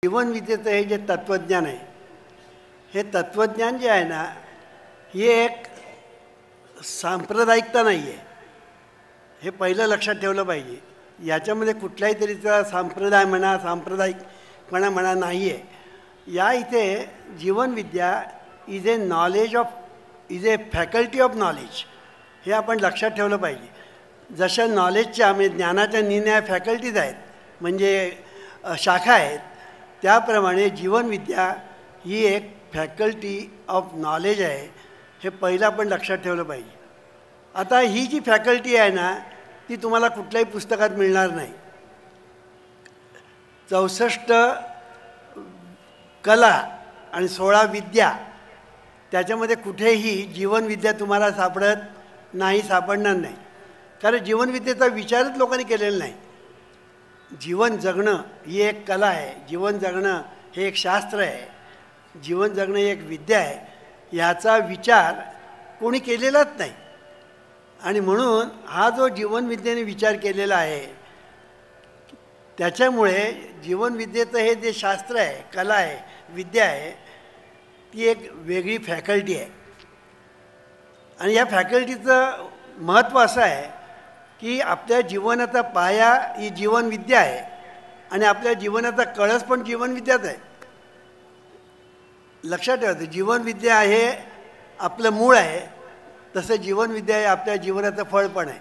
जीवनविद्येचं हे जे तत्त्वज्ञान आहे, हे तत्त्वज्ञान जे आहे ना, हे एक सांप्रदायिकता नाही आहे. हे पहिलं लक्षात ठेवलं पाहिजे. याच्यामध्ये कुठल्याही तऱ्हेचा संप्रदाय म्हणा, सांप्रदायिकपणा म्हणा नाही आहे. या इथे Jeevanvidya is a knowledge of, is a faculty of knowledge, हे आपण लक्षात ठेवलं पाहिजे. जशा नॉलेजच्या म्हणजे ज्ञानाच्या निर्णया फॅकल्टीज आहेत, म्हणजे शाखा आहेत, त्याप्रमाणे जीवनविद्या ही एक फॅकल्टी ऑफ नॉलेज आहे. हे पहिलं आपण लक्षात ठेवलं पाहिजे. आता ही जी फॅकल्टी आहे ना, ती तुम्हाला कुठल्याही पुस्तकात मिळणार नाही. 64 कला आणि 16 विद्या, त्याच्यामध्ये कुठेही जीवनविद्या तुम्हाला सापडणार नाही. कारण जीवनविद्येचा विचारच लोकांनी केलेला नाही. जीवन जगणं ही एक कला आहे, जीवन जगणं हे एक शास्त्र आहे, जीवन जगणं ही एक विद्या आहे. याचा विचार कोणी केलेलाच नाही. आणि म्हणून हा जो जीवनविद्येने विचार केलेला आहे, त्याच्यामुळे जीवनविद्येचं हे जे शास्त्र आहे, कला आहे, विद्या आहे, ती एक वेगळी फॅकल्टी आहे. आणि या फॅकल्टीचं महत्त्व असं आहे की आपल्या जीवनाचा पाया ही जीवनविद्या आहे आणि आपल्या जीवनाचा कळस पण जीवनविद्याच आहे. लक्षात ठेवायचं, जीवनविद्या हे आपलं मूळ आहे, तसं जीवनविद्या हे आपल्या जीवनाचं फळ पण आहे.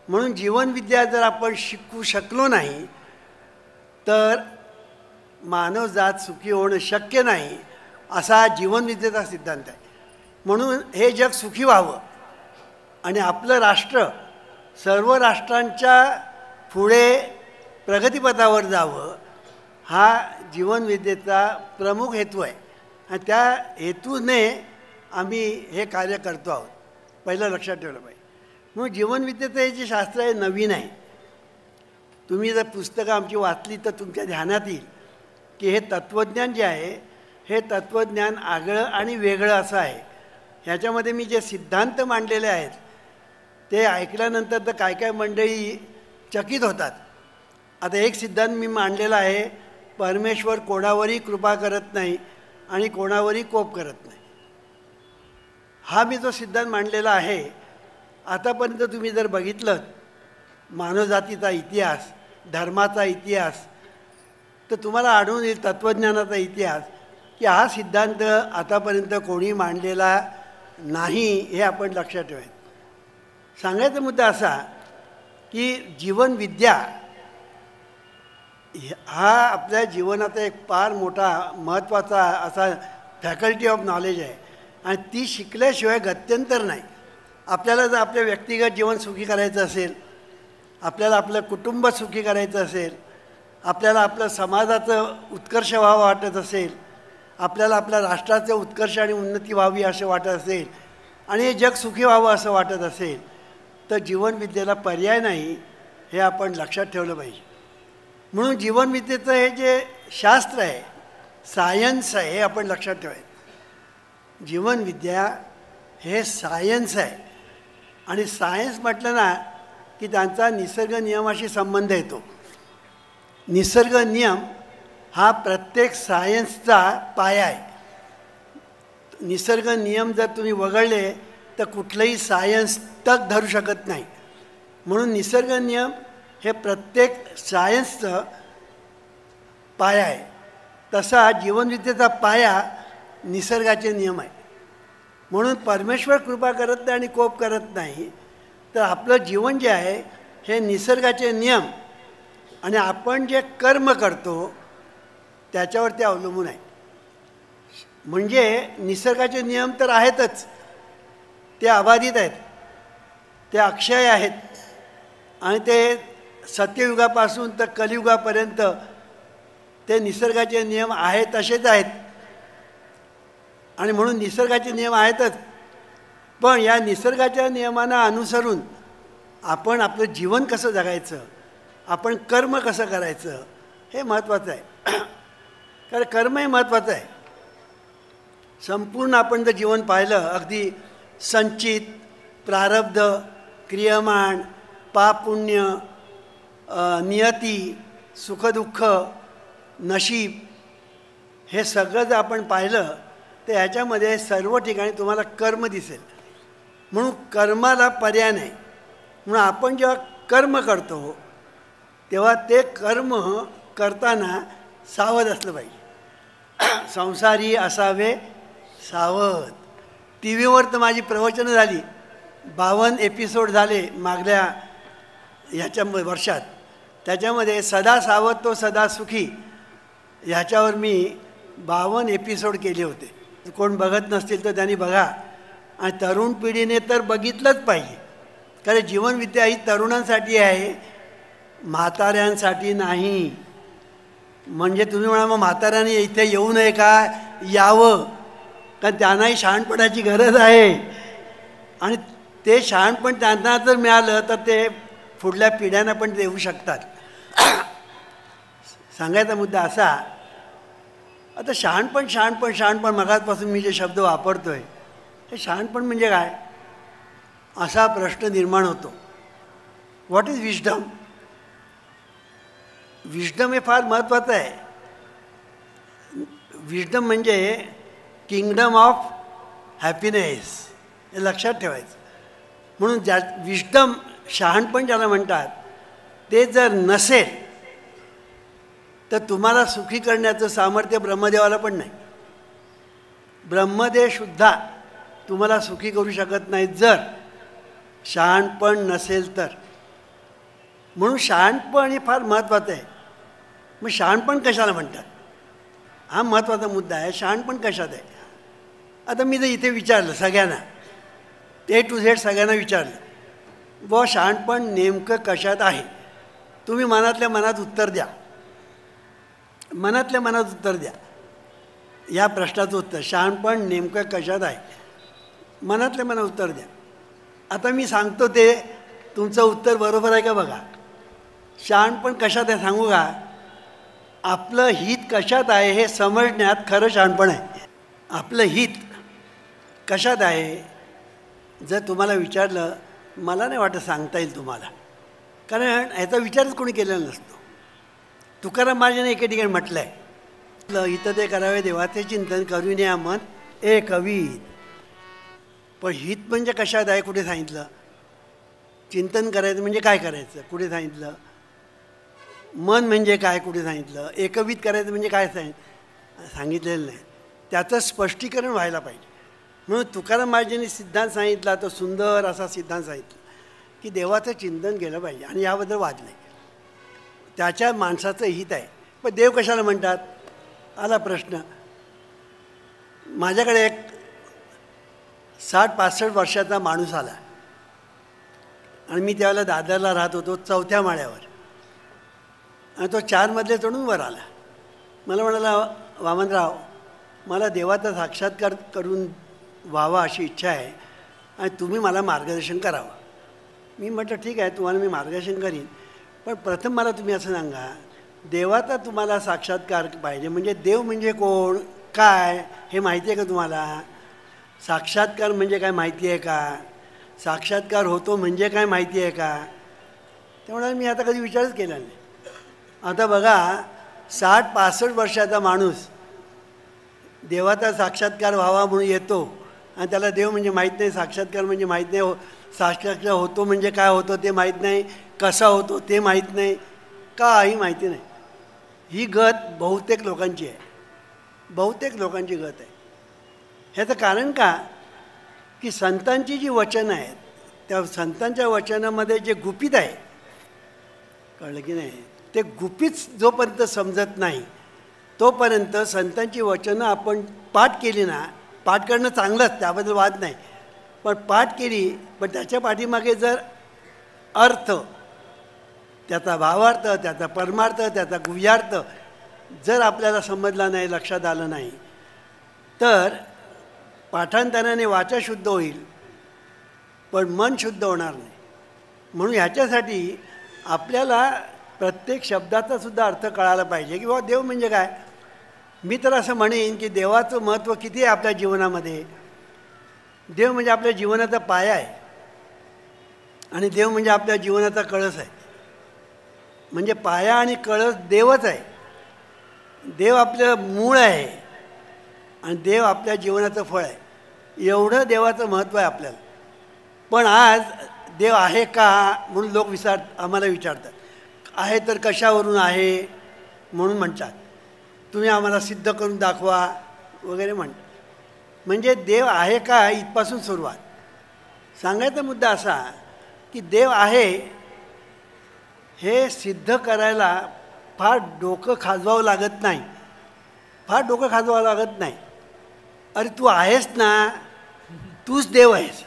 म्हणून जीवनविद्या जर आपण शिकू शकलो नाही तर मानवजात सुखी होणं शक्य नाही, असा जीवनविद्येचा सिद्धांत आहे. म्हणून हे जग सुखी व्हावं आणि आपलं राष्ट्र सर्व राष्ट्रांच्या पुढे प्रगतीपथावर जावं, हा जीवनविद्येचा प्रमुख हेतू आहे. आणि त्या हेतूने आम्ही हे कार्य करतो आहोत. पहिलं लक्षात ठेवलं पाहिजे. म्हणून जीवनविद्येचं हे जे शास्त्र आहे नवीन आहे. तुम्ही जर पुस्तकं आमची वाचली तर तुमच्या ध्यानात येईल की हे तत्त्वज्ञान जे आहे, हे तत्त्वज्ञान आगळं आणि वेगळं असं आहे. ह्याच्यामध्ये मी जे सिद्धांत मांडलेले आहेत ते ऐकल्यानंतर तर काय काय मंडळी चकित होतात. आता एक सिद्धांत मी मांडलेला आहे, परमेश्वर कोणावरही कृपा करत नाही आणि कोणावरही कोप करत नाही. हा मी जो सिद्धांत मांडलेला आहे, आतापर्यंत तुम्ही जर बघितलं मानवजातीचा इतिहास, धर्माचा इतिहास, तर तुम्हाला आढळून येईल, तत्त्वज्ञानाचा इतिहास, की हा सिद्धांत आतापर्यंत कोणी मांडलेला नाही, हे आपण लक्षात ठेवायचं. सांगायचा मुद्दा असा की जीवनविद्या हा आपल्या जीवनाचा एक फार मोठा महत्त्वाचा असा फॅकल्टी ऑफ नॉलेज आहे आणि ती शिकल्याशिवाय गत्यंतर नाही. आपल्याला जर आपलं व्यक्तिगत जीवन सुखी करायचं असेल, आपल्याला आपलं कुटुंब सुखी करायचं असेल, आपल्याला आपलं समाजाचं उत्कर्ष व्हावं वाटत असेल, आपल्याला आपल्या राष्ट्राचं उत्कर्ष आणि उन्नती व्हावी असं वाटत असेल आणि हे जग सुखी व्हावं असं वाटत असेल, तर जीवनविद्येला पर्याय नाही, हे आपण लक्षात ठेवलं पाहिजे. म्हणून जीवनविद्येचं हे जे शास्त्र आहे, सायन्स आहे, हे आपण लक्षात ठेवायचं. जीवनविद्या हे सायन्स आहे आणि सायन्स म्हटलं ना की त्यांचा निसर्ग नियमाशी संबंध येतो. निसर्ग नियम हा प्रत्येक सायन्सचा पाया आहे. निसर्ग नियम जर तुम्ही वगळले तर कुठलंही सायन्स तग धरू शकत नाही. म्हणून निसर्ग नियम हे प्रत्येक सायन्सचं पाया आहे. तसा जीवनविद्येचा पाया निसर्गाचे नियम आहे. म्हणून परमेश्वर कृपा करत नाही आणि कोप करत नाही, तर आपलं जीवन जे आहे हे निसर्गाचे नियम आणि आपण जे कर्म करतो त्याच्यावर ते अवलंबून आहे. म्हणजे निसर्गाचे नियम तर आहेतच, ते अबाधित आहेत, ते अक्षय आहेत आणि ते सत्ययुगापासून तर कलियुगापर्यंत ते निसर्गाचे नियम आहेत तसेच आहेत. आणि म्हणून निसर्गाचे नियम आहेतच, पण या निसर्गाच्या नियमांना अनुसरून आपण आपलं जीवन कसं जगायचं, आपण कर्म कसं करायचं, हे महत्त्वाचं आहे. कारण कर्म हे महत्त्वाचं आहे. संपूर्ण आपण जर जीवन पाहिलं, अगदी संचित, प्रारब्ध, क्रियमाण, पाप पुण्य, नियती, सुखदुःख, नशीब, हे सगळं जर आपण पाहिलं तर ह्याच्यामध्ये सर्व ठिकाणी तुम्हाला कर्म दिसेल. म्हणून कर्माला पर्याय नाही. म्हणून आपण जेव्हा कर्म करतो तेव्हा ते कर्म करताना सावध असलं पाहिजे. संसारी असावे सावध. टी व्हीवर तर माझी प्रवचनं झाली, 52 एपिसोड झाले मागल्या ह्याच्या वर्षात. त्याच्यामध्ये सदा सावध तो सदा सुखी ह्याच्यावर मी 52 एपिसोड केले होते. कोण बघत नसतील तर त्यांनी बघा. आणि तरुण पिढीने तर बघितलंच पाहिजे, कारण जीवनविद्या ही तरुणांसाठी आहे, म्हाताऱ्यांसाठी नाही. म्हणजे तुम्ही म्हणा मग म्हाताऱ्यांनी इथे येऊ नये का? यावं, कारण त्यांनाही शहाणपणाची गरज आहे. आणि ते शहाणपण त्यांना जर मिळालं तर ते पुढल्या पिढ्यांना पण देऊ शकतात. सांगायचा मुद्दा असा, आता शहाणपण मगाचपासून मी जे शब्द वापरतो आहे हे शहाणपण म्हणजे काय असा प्रश्न निर्माण होतो. What is wisdom? विस्डम हे फार महत्त्वाचं आहे. विस्डम म्हणजे किंगडम ऑफ हॅपीनेस, हे लक्षात ठेवायचं. म्हणून ज्या विस्डम शहाणपण ज्याला म्हणतात ते जर नसेल तर तुम्हाला सुखी करण्याचं सामर्थ्य ब्रह्मदेवाला पण नाही. ब्रह्मदेवसुद्धा तुम्हाला सुखी करू शकत नाही जर शहाणपण नसेल तर. म्हणून शहाणपण हे फार महत्त्वाचं आहे. मग शहाणपण कशाला म्हणतात हा महत्त्वाचा मुद्दा आहे. शहाणपण कशात आहे? आता मी जर इथे विचारलं सगळ्यांना, ए टू झेड सगळ्यांना विचारलं व शहाणपण नेमकं कशात आहे, तुम्ही मनातल्या मनात उत्तर द्या. मनातल्या मनात उत्तर द्या या प्रश्नाचं उत्तर. शहाणपण नेमकं कशात आहे, मनातल्या मनात उत्तर द्या. आता मी सांगतो ते तुमचं उत्तर बरोबर आहे का बघा. शहाणपण कशात आहे सांगू का? आपलं हित कशात आहे हे समजण्यात खरं शहाणपण आहे. आपलं हित कशात आहे जर तुम्हाला विचारलं, मला नाही वाटत सांगता येईल तुम्हाला, कारण ह्याचा विचारच कोणी केलेला नसतो. तुकाराम महाराजांनी एके ठिकाणी म्हटलं आहे, हित ते करावे देवाचे चिंतन करून या मन ए कवीत. पण हित म्हणजे कशात आहे कुठे सांगितलं? चिंतन करायचं म्हणजे काय करायचं कुठे सांगितलं? मन म्हणजे काय कुठे सांगितलं? एकविध करायचं म्हणजे काय सांगितलेलं नाही. त्याचं स्पष्टीकरण व्हायला पाहिजे. म्हणून तुकाराम महाराजांनी सिद्धांत सांगितला, तो सुंदर असा सिद्धांत सांगितला की देवाचं चिंतन केलं पाहिजे. आणि याबद्दल वाद नाही, त्याच्या माणसाचं हित आहे. पण देव कशाला म्हणतात आला प्रश्न. माझ्याकडे एक 60-65 वर्षाचा माणूस आला आणि मी त्यावेळेला दादरला राहत होतो 4थ्या माळ्यावर. आणि तो 4 मजले चढून वर आला. मला म्हणाला, वामनराव मला देवाचा साक्षात्कार करून व्हावा अशी इच्छा आहे आणि तुम्ही मला मार्गदर्शन करावं. मी म्हटलं ठीक आहे, तुम्हाला मी मार्गदर्शन करीन, पण प्रथम मला तुम्ही असं सांगा, देवाचा तुम्हाला साक्षात्कार पाहिजे म्हणजे देव म्हणजे कोण काय हे माहिती आहे का तुम्हाला? साक्षात्कार म्हणजे काय माहिती आहे का? साक्षात्कार होतो म्हणजे काय माहिती आहे का? त्यामुळे मी आता कधी विचारच केला नाही. आता बघा 60-65 वर्षाचा माणूस देवाचा साक्षात्कार व्हावा म्हणून येतो आणि त्याला देव म्हणजे माहीत नाही, साक्षात्कार म्हणजे माहीत नाही, साक्षात्कार होतो म्हणजे काय होतं ते माहीत नाही, कसा होतो ते माहीत नाही, काही माहिती नाही. ही गत बहुतेक लोकांची आहे, बहुतेक लोकांची गत आहे. ह्याचं कारण का की संतांची जी वचनं आहेत त्या संतांच्या वचनामध्ये जे गुपित आहे, कळलं की नाही, ते गुपित जोपर्यंत समजत नाही तोपर्यंत संतांची वचनं आपण पाठ केली ना, पाठ करणं चांगलंच त्याबद्दल वाद नाही, पण पाठ केली पण त्याच्या पाठीमागे जर अर्थ, त्याचा भावार्थ, त्याचा परमार्थ, त्याचा गुह्यार्थ जर आपल्याला समजला नाही, लक्षात आलं नाही, तर पाठांतराने वाचा शुद्ध होईल पण मन शुद्ध होणार नाही. म्हणून ह्याच्यासाठी आपल्याला प्रत्येक शब्दाचा सुद्धा अर्थ कळायला पाहिजे की बाबा देव म्हणजे काय. मी तर असं म्हणेन की देवाचं महत्त्व किती आहे आपल्या जीवनामध्ये. देव म्हणजे आपल्या जीवनाचा पाया आहे आणि देव म्हणजे आपल्या जीवनाचा कळस आहे. म्हणजे पाया आणि कळस देवच आहे. देव आपलं मूळ आहे. आणि देव आपल्या जीवनाचं फळ आहे, एवढं देवाचं महत्त्व आहे आपल्याला. पण आज देव आहे का म्हणून लोक आम्हाला विचारतात. आहे तर कशावरून आहे म्हणून म्हणतात, तुम्ही आम्हाला सिद्ध करून दाखवा वगैरे म्हणतात. म्हणजे देव आहे का इथपासून सुरुवात. सांगायचा मुद्दा असा की देव आहे हे सिद्ध करायला फार डोकं खाजवावं लागत नाही, फार डोकं खाजवावं लागत नाही. अरे तू आहेस ना, तूच देव आहेस.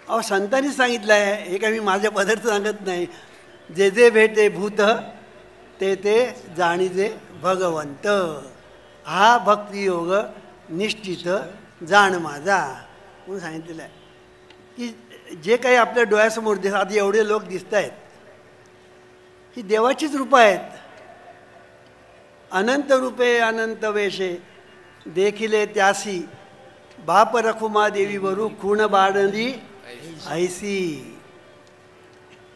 अहो संतांनी सांगितलं आहे, हे काय मी माझ्या पदार्थ सांगत नाही. जे जे भेटे भूत ते ते जाणीजे भगवंत, हा भक्तियोग निश्चित जाण माझा म्हणून सांगितलेलं आहे. की जे काही आपल्या डोळ्यासमोर आधी एवढे लोक दिसत आहेत ही देवाचीच रूपं आहेत. अनंत रूपे अनंत वेशे देखिले त्यासी, बाप रखुमा देवी वरू खूण बाळली ऐसी.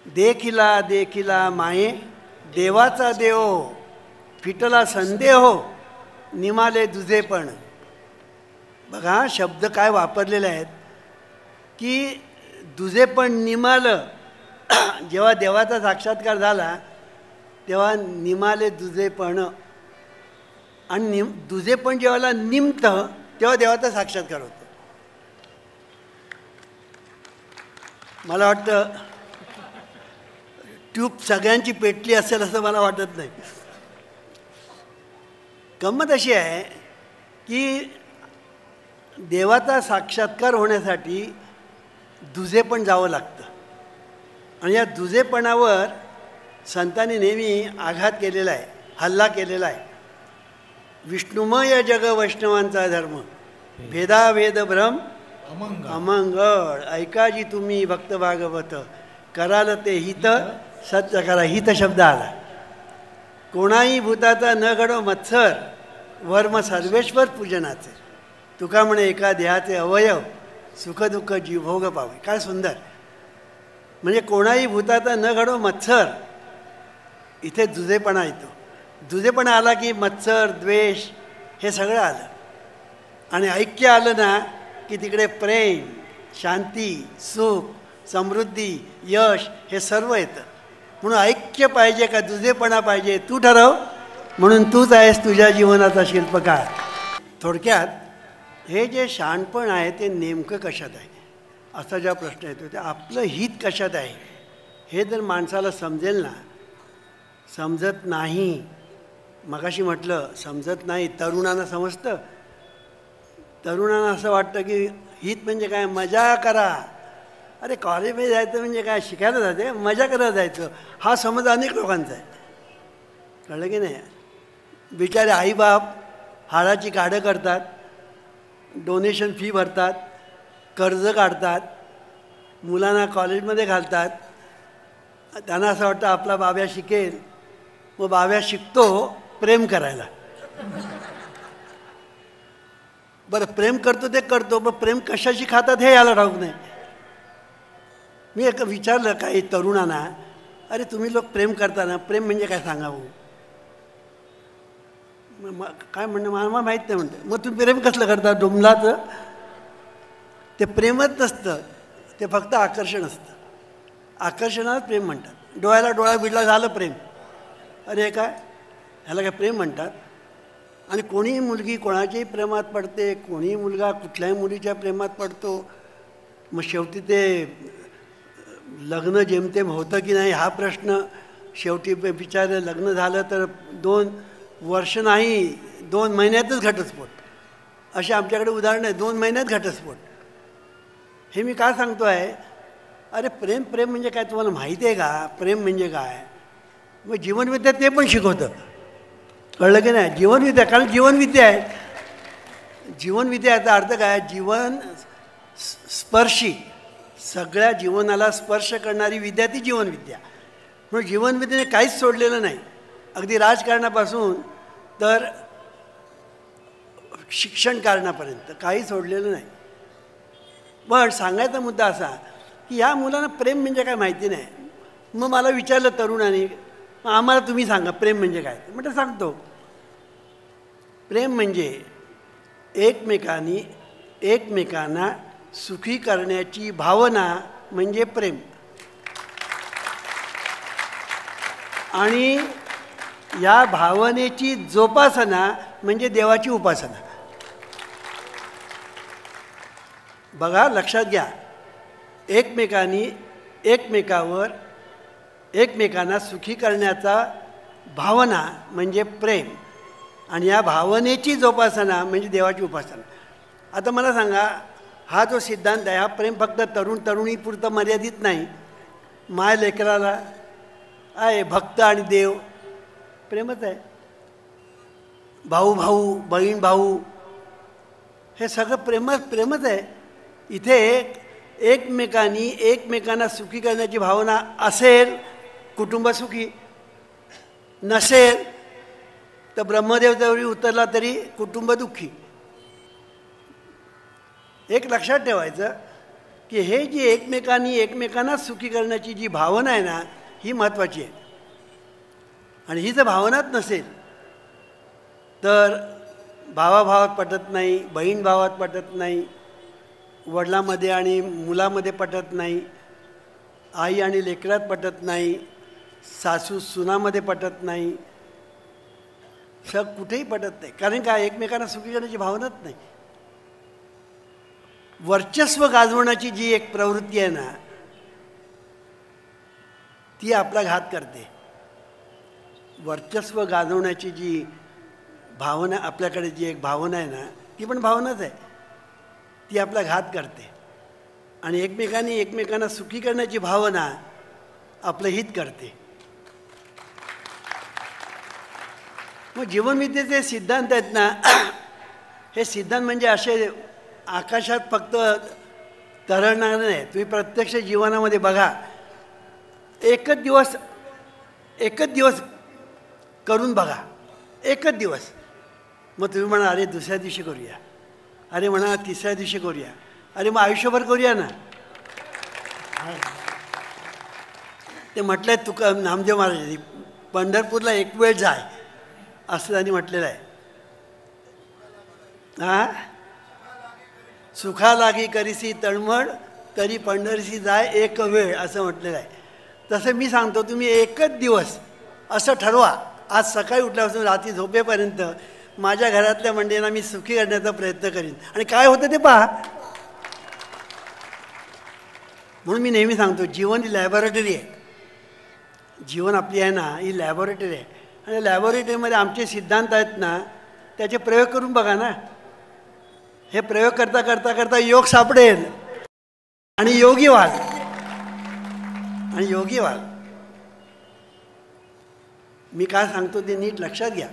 देखिला देखिला माये देवाचा देव, फिटला संदेह निमाले दुजेपण. बघा शब्द काय वापरलेले आहेत की दुजेपण निमालं. जेव्हा देवाचा साक्षात्कार झाला तेव्हा निमाले दुजेपण, आणि दुजेपण जेव्हा निमतं तेव्हा देवाचा साक्षात्कार होतो. मला वाटतं ट्यूब सगळ्यांची पेटली असेल असं मला वाटत नाही. गंमत अशी आहे की देवाचा साक्षात्कार होण्यासाठी दुजेपण जावं लागतं, आणि या दुजेपणावर संतांनी नेहमी आघात केलेला आहे, हल्ला केलेला आहे. विष्णुमय जग वैष्णवांचा धर्म, भेदाभेद भ्रम अमंगळ. ऐकाजी तुम्ही भक्त भागवत, कराल ते हित सत्य करा. हित शब्द आला. कोणाही भूताचा न घडो मत्सर, वर्म सर्वेश्वर पूजनाचे. तुका म्हणे एका देहाचे अवयव, सुखदुःख जीवभोग पावे. काय सुंदर. म्हणजे कोणाही भूताचा न घडो मत्सर, इथे दुजेपणा येतो. दुजेपणा आला की मत्सर द्वेष हे सगळं आलं, आणि ऐक्य आलं ना की तिकडे प्रेम शांती सुख समृद्धी यश हे सर्व येतं. म्हणून ऐक्य पाहिजे का दुजेपणा पाहिजे तू ठरव, म्हणून तूच आहेस तुझ्या जीवनाचा शिल्पकार. थोडक्यात हे जे शहाणपण आहे ते नेमकं कशात आहे असा ज्या प्रश्न येतो, ते आपलं हित कशात आहे हे जर माणसाला समजेल ना. समजत नाही, मगाशी म्हटलं समजत नाही. तरुणांना समजतं. तरुणांना असं वाटतं की हित म्हणजे काय, मजा करा. अरे कॉलेजमध्ये जायचं म्हणजे काय, शिकायला जाते मजा करायला जायचं, हा समज अनेक लोकांचा आहे. कळलं की नाही. बिचारे आईबाप हाडाची काढं करतात, डोनेशन फी भरतात, कर्ज काढतात, मुलांना कॉलेजमध्ये घालतात. त्यांना असं वाटतं आपला बाब्या शिकेल, मग बाब्या शिकतो प्रेम करायला. बरं प्रेम करतो ते करतो, पण प्रेम कशाशी खातात हे याला ठाऊक नाही. मी एक विचारलं काही तरुणांना, अरे तुम्ही लोक प्रेम करताना प्रेम म्हणजे काय सांगावं. काय म्हणणं मला माहीत नाही म्हणते. मग तुम्ही प्रेम कसलं करता डोंबलाचं. ते प्रेमच नसतं, ते फक्त आकर्षण असतं. आकर्षणाला प्रेम म्हणतात. डोळ्याला डोळा भिडला झालं प्रेम. अरे काय ह्याला काय प्रेम म्हणतात. आणि कोणीही मुलगी कोणाच्याही प्रेमात पडते, कोणीही मुलगा कुठल्याही मुलीच्या प्रेमात पडतो. मग शेवटी ते लग्न जेमतेम होतं की नाही हा प्रश्न. शेवटी बिचारे लग्न झालं तर 2 वर्ष नाही 2 महिन्यातच घटस्फोट. असे आमच्याकडे उदाहरण आहे. 2 महिन्यात घटस्फोट. हे मी काय सांगतो आहे, अरे प्रेम प्रेम म्हणजे काय तुम्हाला माहिती आहे का. प्रेम म्हणजे काय. मग जीवनविद्या ते पण शिकवतं. कळलं की नाही. जीवनविद्या, कारण जीवनविद्या आहे. जीवनविद्या याचा अर्थ काय, जीवन स्पर्शी, सगळ्या जीवनाला स्पर्श करणारी विद्या ती जीवनविद्या. म्हणून जीवनविद्येने काहीच सोडलेलं नाही, अगदी राजकारणापासून तर शिक्षण कारणापर्यंत काही सोडलेलं नाही. पण सांगायचा मुद्दा असा की ह्या मुलांना प्रेम म्हणजे काय माहिती नाही. मग मला विचारलं तरुणाने, मग आम्हाला तुम्ही सांगा प्रेम म्हणजे काय. म्हटलं सांगतो. प्रेम म्हणजे एकमेकांना सुखी करण्याची भावना म्हणजे प्रेम. आणि या भावनेची जोपासना म्हणजे देवाची उपासना. बघा, लक्षात घ्या, एकमेकांना सुखी करण्याचा भावना म्हणजे प्रेम, आणि या भावनेची जोपासना म्हणजे देवाची उपासना. आता मला सांगा, हा जो सिद्धांत आहे हा प्रेम फक्त तरुणीपुरतं मर्यादित नाही. माय लेकराला आहे, भक्त आणि देव प्रेमच आहे. भाऊ बहीण भाऊ हे सगळं प्रेमच आहे. इथे एकमेकांना सुखी करण्याची भावना असेल, कुटुंब सुखी. नसेल तर ब्रह्मदेव जवळ उतरला तरी कुटुंब दुःखी. एक लक्षात ठेवायचं की हे जी एकमेकांना सुखी करण्याची जी भावना आहे ना, ही महत्त्वाची आहे. आणि ही जर भावनाच नसेल तर भावाभावात पटत नाही, बहीण भावात पटत नाही, वडिलांमध्ये आणि मुलामध्ये पटत नाही, आई आणि लेकरात पटत नाही, सासू सुनामध्ये पटत नाही, कुठेही पटत नाही. कारण काय, एकमेकांना सुखी करण्याची भावनाच नाही. वर्चस्व गाजवण्याची जी एक प्रवृत्ती आहे ना, ती आपला घात करते. वर्चस्व गाजवण्याची जी भावना आपल्याकडे जी एक भावना आहे ना, ती पण भावनाच आहे. ती आपला घात करते. आणि एकमेकांना सुखी करण्याची भावना आपलं हित करते. मग जीवनविद्येचे सिद्धांत आहेत ना, हे सिद्धांत म्हणजे असे आकाशात फक्त तरळणार नाही. तुम्ही प्रत्यक्ष जीवनामध्ये बघा. एकच दिवस करून बघा, एकच दिवस. मग तुम्ही म्हणा अरे दुसऱ्या दिवशी करूया, अरे म्हणा तिसऱ्या दिवशी करूया, अरे मग आयुष्यभर करूया ना. ते म्हटलं आहे तुका नामदेव महाराजांनी, पंढरपूरला एक वेळ जाय असं त्यांनी म्हटलेलं आहे. हां, सुखा लागी करीसी तळमळ तरी पंढरीसी जाय एक वेळ असं म्हटलेलं आहे. तसं मी सांगतो, तुम्ही एकच दिवस असं ठरवा, आज सकाळी उठल्यापासून रात्री झोपेपर्यंत माझ्या घरातल्या मंडळींना मी सुखी करण्याचा प्रयत्न करीन, आणि काय होतं ते पहा. म्हणून मी नेहमी सांगतो, जीवन ही लॅबॉरेटरी आहे. जीवन आपली आहे ना, ही लॅबॉरेटरी आहे. आणि लॅबॉरेटरीमध्ये आमचे सिद्धांत आहेत ना, त्याचे प्रयोग करून बघा ना. हे प्रयोग करता योग सापडेल आणि योगी व्हाल. मी काय सांगतो ते नीट लक्षात घ्या.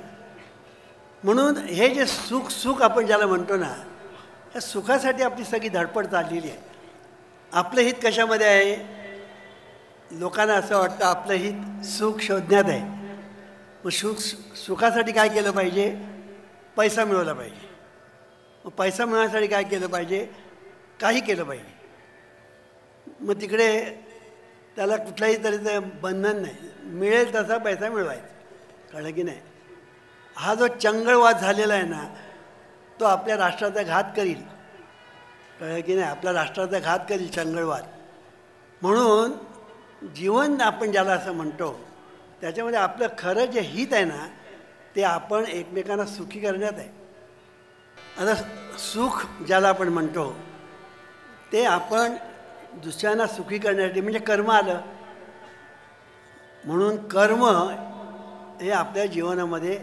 म्हणून हे जे सुख आपण ज्याला म्हणतो ना, या सुखासाठी आपली सगळी धडपड चाललेली आहे. आपलं हित कशामध्ये आहे? लोकांना असं वाटतं आपलं हित सुख शोधण्यात आहे. मग सुखासाठी काय केलं पाहिजे? पैसा मिळवला पाहिजे. मग पैसा मिळवण्यासाठी काय केलं पाहिजे? काही केलं पाहिजे. मग तिकडे त्याला कुठल्याही तऱ्हेचं बंधन नाही, मिळेल तसा पैसा मिळवायचा. कळलं की नाही? हा जो चंगळवाद झालेला आहे ना, तो आपल्या राष्ट्राचा घात करील. कळलं की नाही? आपल्या राष्ट्राचा घात करील चंगळवाद. म्हणून जीवन आपण ज्याला असं म्हणतो, त्याच्यामध्ये आपलं खरं जे हित आहे ना, ते आपण एकमेकांना सुखी करण्यात आहे. आता सुख ज्याला आपण म्हणतो ते आपण दुसऱ्यांना सुखी करण्यासाठी म्हणजे कर्म आलं. म्हणून कर्म हे आपल्या जीवनामध्ये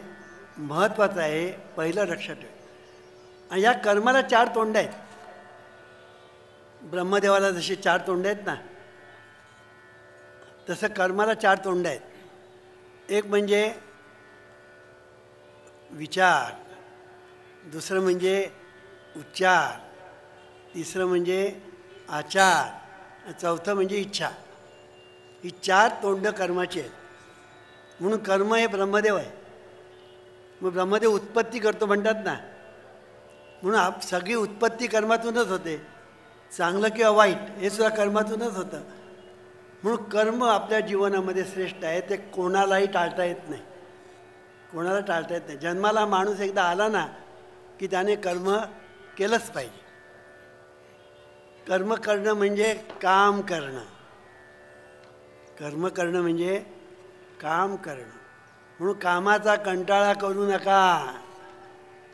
महत्त्वाचं आहे, पहिलं लक्षात ठेव. आणि या कर्माला 4 तोंड आहेत. ब्रह्मदेवाला जशी 4 तोंड आहेत ना, तसं कर्माला 4 तोंड आहेत. एक म्हणजे विचार, दुसरं म्हणजे उच्चार, तिसरं म्हणजे आचार, चौथं म्हणजे इच्छा. ही 4 तोंड कर्माची आहेत. म्हणून कर्म हे ब्रह्मदेव आहे. मग ब्रह्मदेव उत्पत्ती करतो म्हणतात ना, म्हणून सगळी उत्पत्ती कर्मातूनच होते. चांगलं किंवा वाईट हे सुद्धा कर्मातूनच होतं. म्हणून कर्म आपल्या जीवनामध्ये श्रेष्ठ आहे. ते कोणालाही टाळता येत नाही, कोणाला टाळता येत नाही. जन्माला माणूस एकदा आला ना की त्याने कर्म केलंच पाहिजे. कर्म करणं म्हणजे काम करणं, कर्म करणं म्हणजे काम करणं. म्हणून कामाचा कंटाळा करू नका,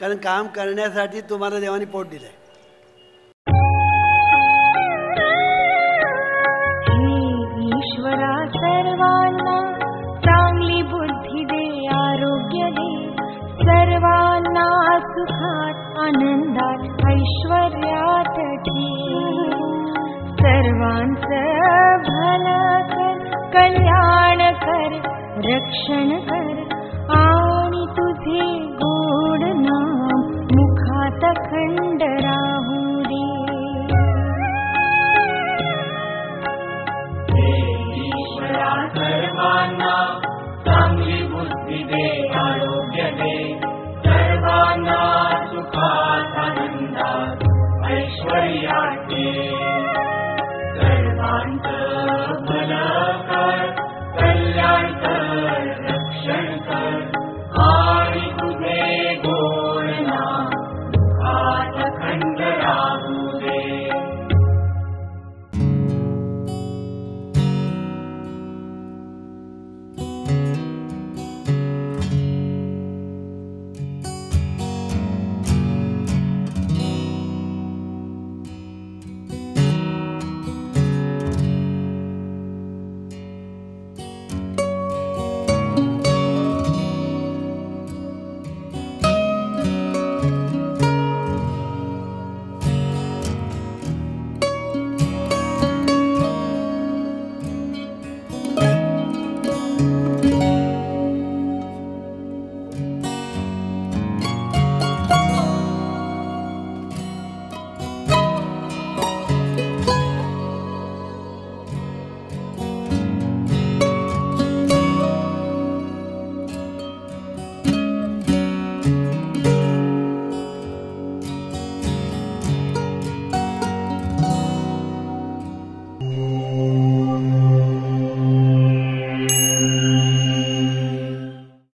कारण काम करण्यासाठी तुम्हाला देवाने पोट दिलं आहे. ईश्वरा सर्वांना चांगली बुद्धी दे, आरोग्य दे, सर्वांना सुखात आनंदात ऐश्वर्यात ठेव. सर्वांचं भलं कर, कल्याण कर, रक्षण कर, आणि तुझे गोड नाम मुखात खंड राहू दे. ईश्वरा सर्वांना चांगली बुद्धी दे, आरोग्य दे, सर्वांना सुखात आनंदात ऐश्वर्यात